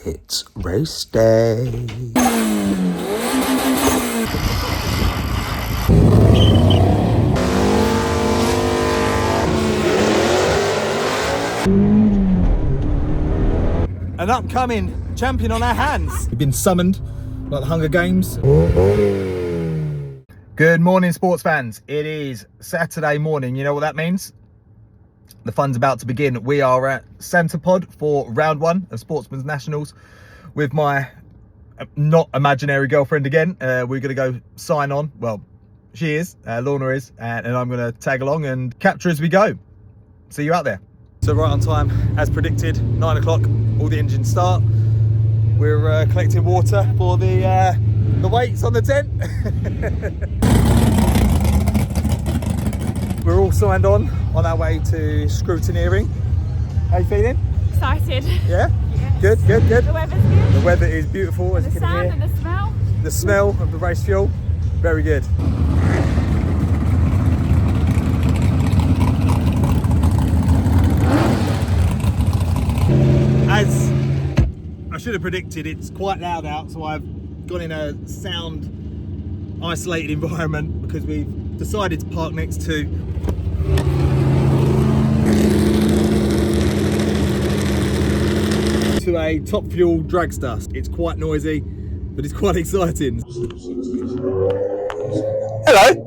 It's race day. An upcoming champion on our hands. We've been summoned like the Hunger Games. Good morning, sports fans. It is Saturday morning. You know what that means? The fun's about to begin. We are at Santa Pod for round one of Sportsman Nationals with my not imaginary girlfriend again. We're going to go sign on. Well, she is, Lorna is, and I'm going to tag along and capture as we go. See you out there. So right on time, as predicted, 9 o'clock, all the engines start. We're collecting water for the weights on the tent. We're all signed on our way to scrutineering. How you feeling? Excited. Yeah? Yes. Good. The weather's good. The weather is beautiful, as you can hear. The sound and the smell. The smell of the race fuel, very good. As I should have predicted, it's quite loud out, so I've gone in a sound isolated environment because we've decided to park next to a top fuel dragster. It's quite noisy, but it's quite exciting. Hello.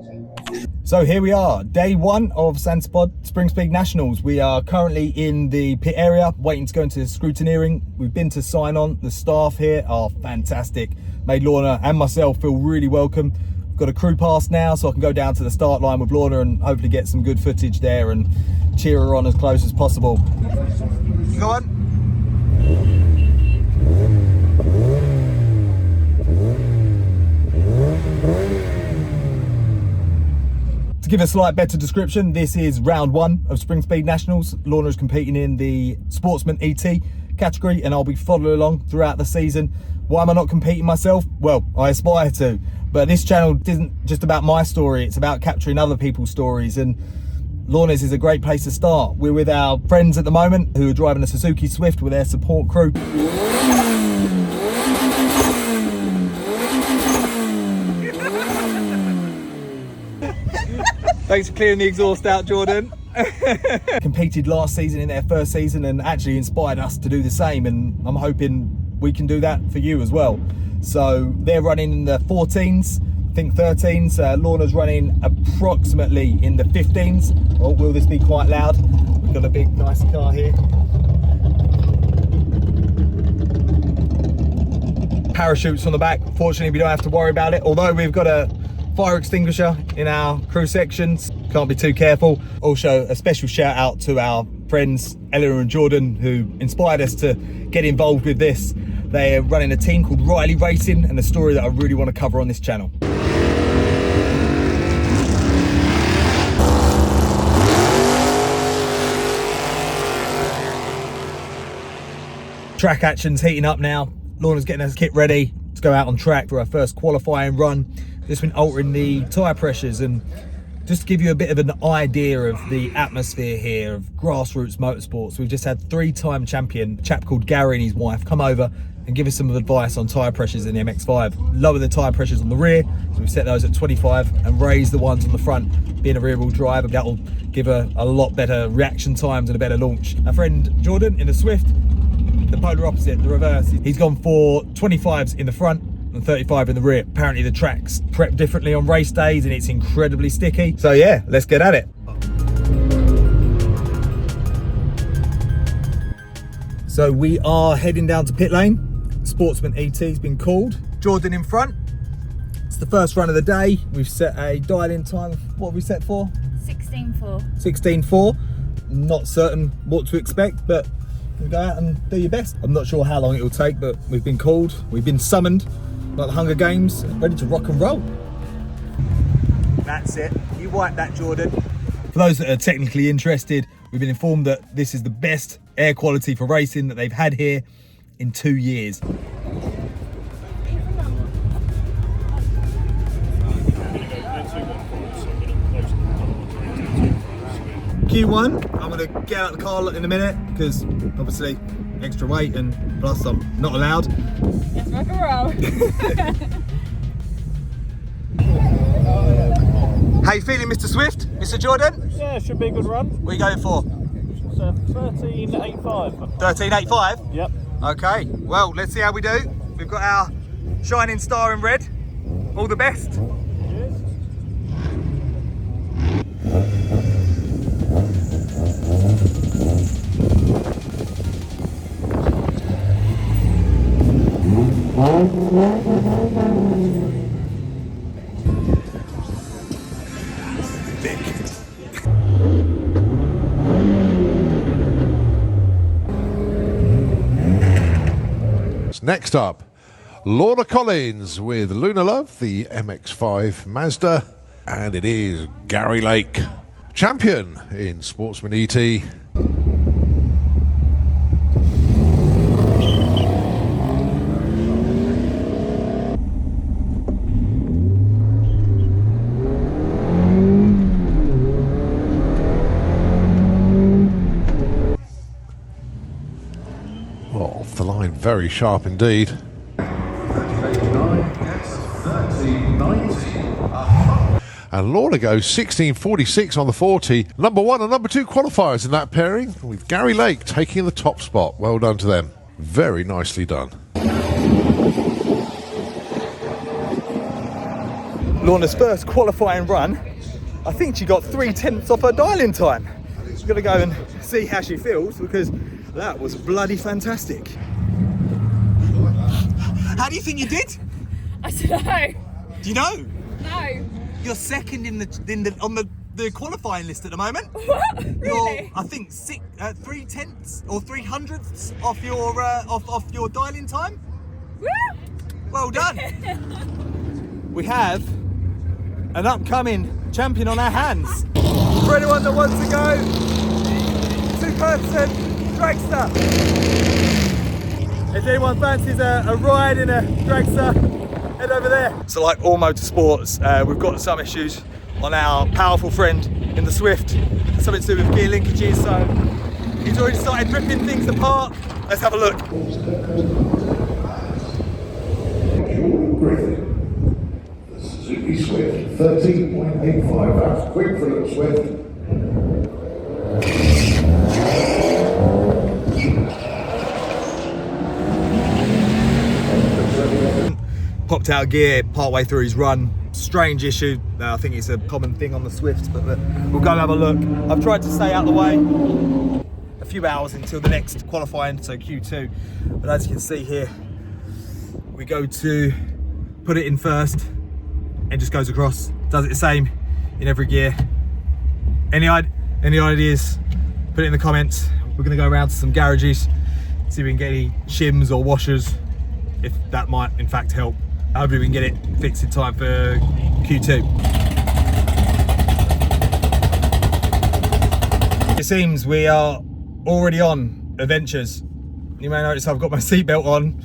So here we are, day one of Santa Pod Springspeed Nationals. We are currently in the pit area, waiting to go into scrutineering. We've been to sign on. The staff here are fantastic. Made Lorna and myself feel really welcome. We've got a crew pass now, so I can go down to the start line with Lorna and hopefully get some good footage there and cheer her on as close as possible. Go on. To give a slight better description, this is round one of Springspeed Nationals. Lorna is competing in the Sportsman ET category and I'll be following along throughout the season. Why am I not competing myself? Well, I aspire to, but this channel isn't just about my story, it's about capturing other people's stories, and Lorna's is a great place to start. We're with our friends at the moment who are driving a Suzuki Swift with their support crew. Thanks for clearing the exhaust out, Jordan. Competed last season in their first season and actually inspired us to do the same, and I'm hoping we can do that for you as well. So they're running in the 14s, I think 13s. Lorna's running approximately in the 15s. Oh, will this be quite loud? We've got a big nice car here. Parachutes on the back. Fortunately, we don't have to worry about it, although we've got a fire extinguisher in our crew sections. Can't be too careful. Also, a special shout out to our friends Ella and Jordan who inspired us to get involved with this. They're running a team called Riley Racing, and a story that I really want to cover on this channel. Track action's heating up now. Lorna's getting her kit ready to go out on track for her first qualifying run. Just been altering the tyre pressures, and just to give you a bit of an idea of the atmosphere here of grassroots motorsports, we've just had three-time champion, a chap called Gary and his wife, come over and give us some advice on tyre pressures in the MX-5. Lower the tyre pressures on the rear, so we've set those at 25, and raise the ones on the front. Being a rear-wheel drive, that'll give her a lot better reaction times and a better launch. Our friend Jordan in the Swift, the polar opposite, the reverse. He's gone for 25s in the front and 35 in the rear. Apparently the track's prepped differently on race days and it's incredibly sticky. So yeah, let's get at it. So we are heading down to pit lane. Sportsman ET has been called. Jordan in front. It's the first run of the day. We've set a dial-in time of, what have we set for? 16.4. 16.4. Not certain what to expect, but you go out and do your best. I'm not sure how long it will take, but we've been called. We've been summoned like the Hunger Games, ready to rock and roll. That's it. You wipe that, Jordan. For those that are technically interested, we've been informed that this is the best air quality for racing that they've had here in 2 years. Q1, I'm going to get out of the car in a minute because obviously extra weight, and plus I'm not allowed. Let's rock and roll. How you feeling, Mr. Swift? Mr. Jordan? Yeah, should be a good run. What are you going for? It's 13.85. 13.85? Yep. Okay, well, let's see how we do. We've got our shining star in red. All the best. Cheers. Next up, Lorna Collins with Luna Love, the MX-5 Mazda, and it is Gary Lake, champion in Sportsman ET. Well, off the line, very sharp indeed. And Lorna goes 16.46 on the 40. Number 1 and number 2 qualifiers in that pairing, with Gary Lake taking the top spot. Well done to them. Very nicely done. Lorna's first qualifying run. I think she got 3/10 off her dial-in time. She's going to go and see how she feels, because that was bloody fantastic. How do you think you did? I don't know. Do you know? No. You're second on the qualifying list at the moment. What? Really? You're, I think, 3/10 or 300ths off your dial-in time. Woo! Well done. We have an upcoming champion on our hands. For anyone that wants to go, 2-person dragster. If anyone fancies a ride in a dragster, head over there. So like all motorsports, we've got some issues on our powerful friend in the Swift. Something to do with gear linkages, so he's already started ripping things apart. Let's have a look. The Suzuki Swift, 13.85, that's quick for the Swift. Popped out of gear partway through his run. Strange issue. I think it's a common thing on the Swifts, but we'll go and have a look. I've tried to stay out of the way. A few hours until the next qualifying, so Q2. But as you can see here, we go to put it in first and just goes across. Does it the same in every gear. Any ideas? Put it in the comments. We're gonna go around to some garages, see if we can get any shims or washers, if that might in fact help. Hopefully we can get it fixed in time for Q2. It seems we are already on adventures. You may notice I've got my seatbelt on,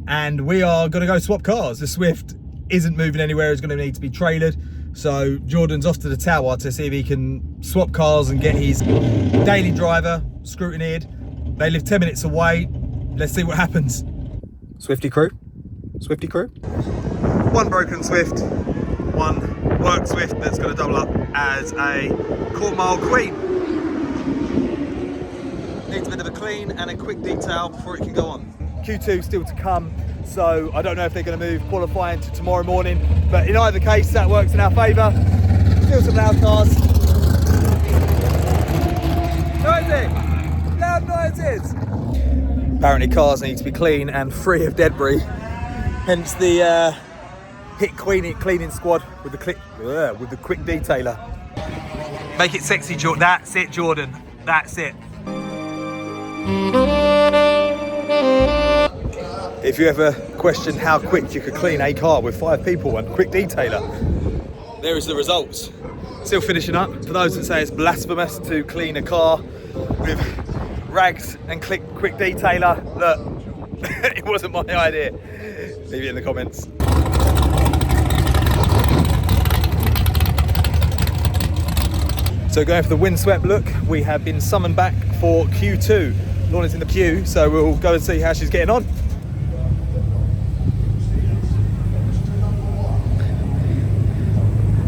and we are gonna go swap cars. The Swift isn't moving anywhere, it's gonna need to be trailered. So Jordan's off to the tower to see if he can swap cars and get his daily driver scrutinized. They live 10 minutes away. Let's see what happens. Swifty crew. One broken Swift, one work Swift that's going to double up as a quarter mile queen. Needs a bit of a clean and a quick detail before it can go on. Q2 still to come, so I don't know if they're going to move qualifying to tomorrow morning, but in either case that works in our favour. Still some loud cars. Noisy! Loud noises! Apparently cars need to be clean and free of debris. Hence the hit cleaning squad with the quick detailer. Make it sexy, Jordan. That's it, Jordan. That's it. If you ever question how quick you could clean a car with 5 people and quick detailer, there is the results. Still finishing up. For those that say it's blasphemous to clean a car with rags and quick detailer, look, it wasn't my idea. Leave it in the comments. So going for the windswept look, we have been summoned back for Q2. Lorna's in the queue, so we'll go and see how she's getting on.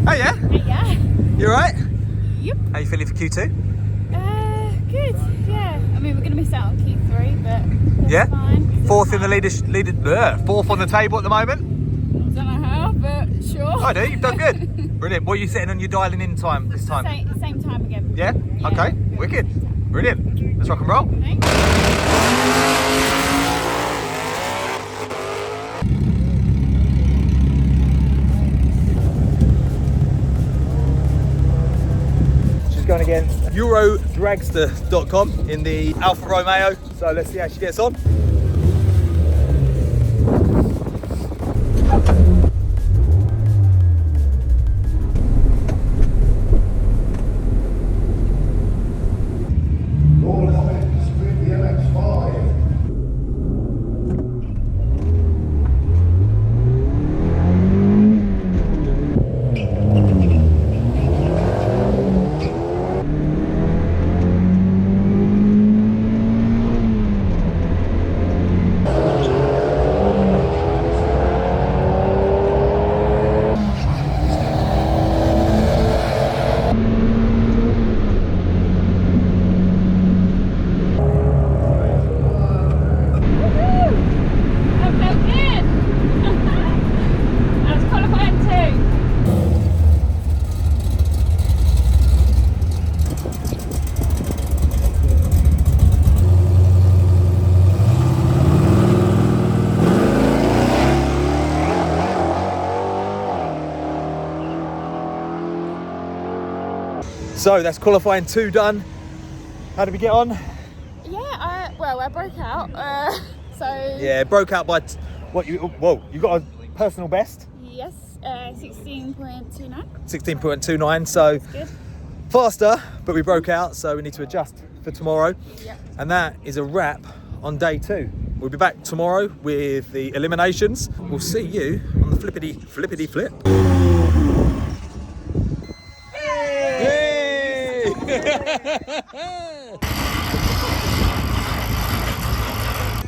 Oh yeah? Yeah. You alright? Yep. How you feeling for Q2? Good. Yeah. I mean, we're going to miss out on Q3, but that's Yeah? fine. Fourth in the fourth on the table at the moment? Don't know how, but sure. I do, you've done good. Brilliant. What are you setting on your dialing in time this time? Same time again. Yeah? Okay, wicked. Brilliant. Let's rock and roll. Thanks. She's going against Eurodragster.com in the Alfa Romeo. So let's see how she gets on. Lorna Collins with the MX5. That felt good. I was qualifying too. So that's qualifying 2 done. How did we get on? Yeah, I broke out. So Yeah, broke out by you got a personal best, yes, 16.29. 16.29, so Good. faster, but we broke out, so we need to adjust for tomorrow. Yep. And that is a wrap on day 2. We'll be back tomorrow with the eliminations. We'll see you on the flippity flip.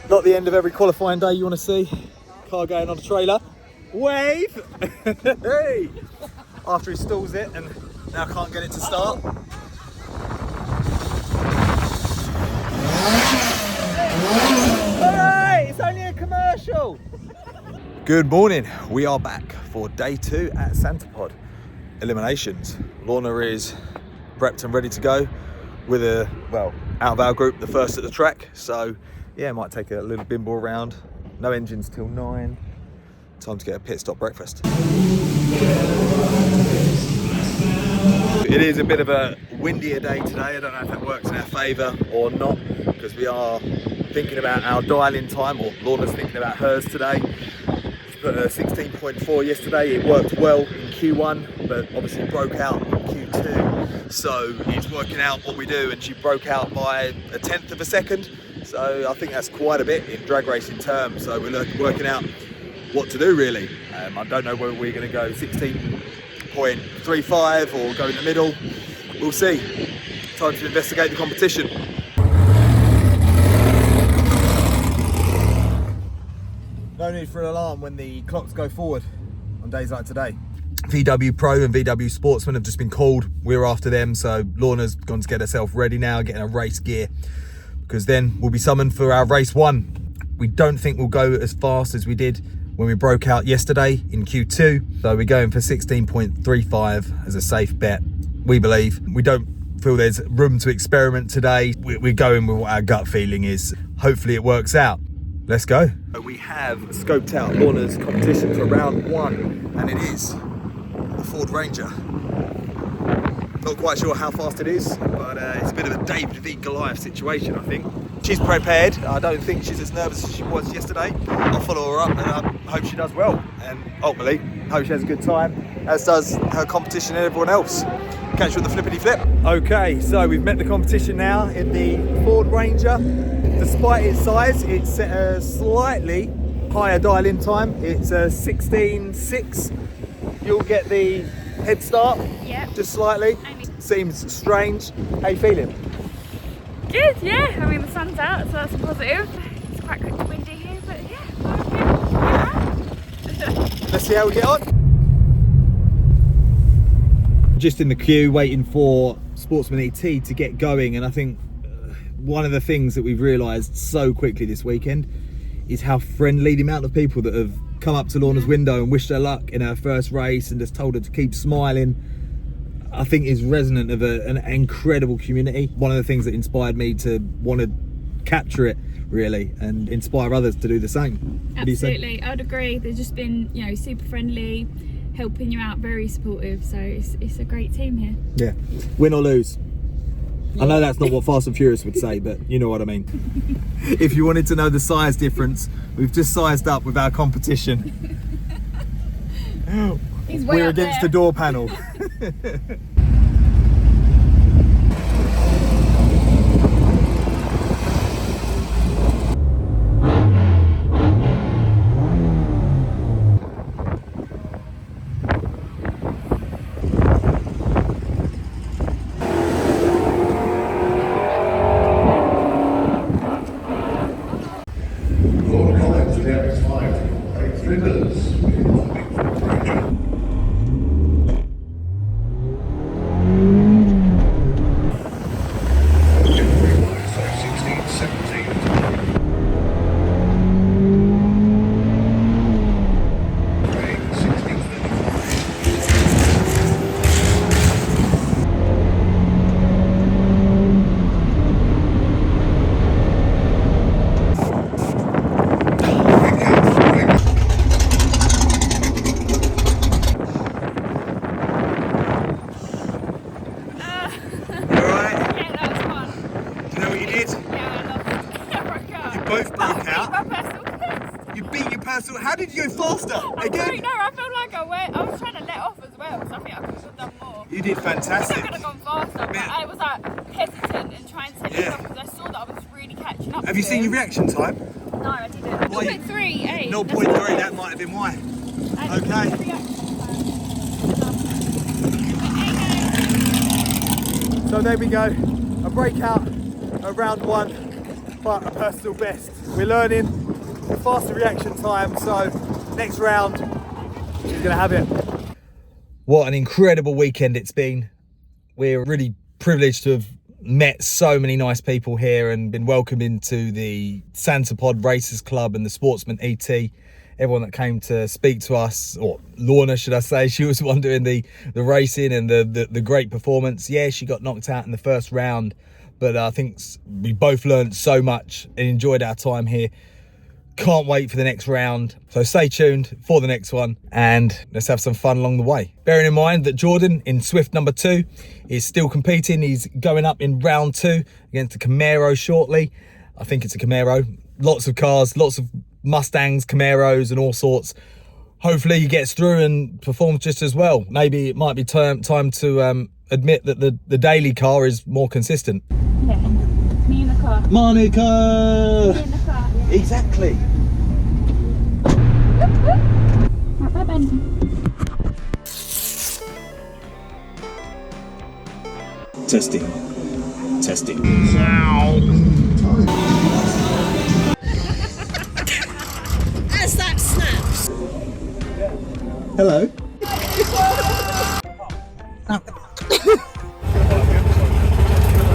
Not the end of every qualifying day you want to see. Car going on a trailer. Wave! Hey! After he stalls it and now can't get it to start. Alright, it's only a commercial. Good morning. We are back for day 2 at Santa Pod. Eliminations. Lorna is prepped and ready to go with out of our group, the first at the track. So yeah, might take a little bimble around. No engines till 9. Time to get a pit stop breakfast. It is a bit of a windier day today. I don't know if that works in our favour or not, because we are thinking about our dial-in time, or Lorna's thinking about hers today. She put a 16.4 yesterday. It worked well in Q1, but obviously broke out in Q2. So it's working out what we do, and she broke out by 1/10 of a second. So I think that's quite a bit in drag racing terms. So we're working out what to do really. I don't know whether we're going to go 16.35 or go in the middle. We'll see. Time to investigate the competition. No need for an alarm when the clocks go forward on days like today. VW Pro and VW Sportsman have just been called. We're after them, so Lorna's gone to get herself ready now, getting her race gear, because then we'll be summoned for our race 1. We don't think we'll go as fast as we did when we broke out yesterday in Q2. So we're going for 16.35 as a safe bet, we believe. We don't feel there's room to experiment today. We're going with what our gut feeling is. Hopefully it works out. Let's go. We have scoped out Lorna's competition for round 1, and it is the Ford Ranger. Not quite sure how fast it is, but it's a bit of a David v Goliath situation, I think. She's prepared. I don't think she's as nervous as she was yesterday. I'll follow her up, and I hope she does well, and ultimately hope she has a good time, as does her competition and everyone else. Catch you on the flippity flip. Okay, so we've met the competition now in the Ford Ranger. Despite its size, it's set a slightly higher dial-in time. It's a 16.6. You'll get the head start, Yep. just slightly. Seems strange. How you feeling? Good, yeah. I mean, the sun's out, so that's a positive. It's quite windy here, but yeah. Let's see how we get on. Just in the queue, waiting for Sportsman ET to get going, and I think one of the things that we've realised so quickly this weekend is how friendly the amount of people that have come up to Lorna's window and wished her luck in her first race and just told her to keep smiling, I think is resonant of an incredible community. One of the things that inspired me to want to capture it really and inspire others to do the same. Absolutely, I'd agree. They've just been, you know, super friendly, helping you out, very supportive, so it's a great team here. Yeah, win or lose. Yeah. I know that's not what Fast and Furious would say, but you know what I mean. If you wanted to know the size difference, we've just sized up with our competition. We're against the door panel. Lorna Collins with the MX5, race leaders. How did you go faster? Again? No, I felt like I was trying to let off as well, so I think I could have done more. You did fantastic. I could have gone faster, but I was like hesitant and trying to take it off because I saw that I was really catching up. Have you seen your reaction time? No, I didn't. 0.38. 0.3, that might have been why. Okay. So there we go. A breakout of round one, but a personal best. We're learning the faster reaction time, so next round she's gonna have it. What an incredible weekend it's been. We're really privileged to have met so many nice people here and been welcomed into the Santa Pod Racers Club and the Sportsman ET. Everyone that came to speak to us, or Lorna should I say, she was the one doing the racing and the great performance. Yeah, she got knocked out in the first round, but I think we both learned so much and enjoyed our time here. Can't wait for the next round, so stay tuned for the next one and let's have some fun along the way. Bearing in mind that Jordan in Swift number 2 is still competing. He's going up in round 2 against a Camaro shortly. I think it's a Camaro. Lots of cars, lots of Mustangs, Camaros and all sorts. Hopefully he gets through and performs just as well. Maybe it might be time to admit that the daily car is more consistent. Yeah, me in the car. Monica! Me in the car. Exactly. Bye, Ben. Testing. As that snaps. Hello.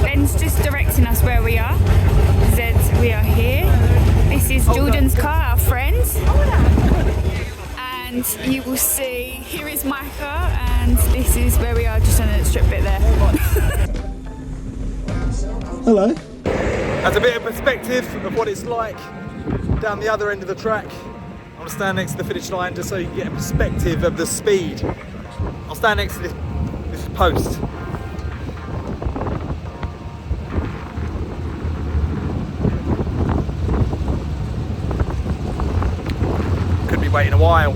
Ben's just directing us where we are. Said we are here. This is Jordan's car, our friend. And you will see, here is my car, and this is where we are, just on the strip bit there. Hello. That's a bit of perspective of what it's like down the other end of the track. I'm going to stand next to the finish line just so you can get a perspective of the speed. I'll stand next to this post. Could be waiting a while.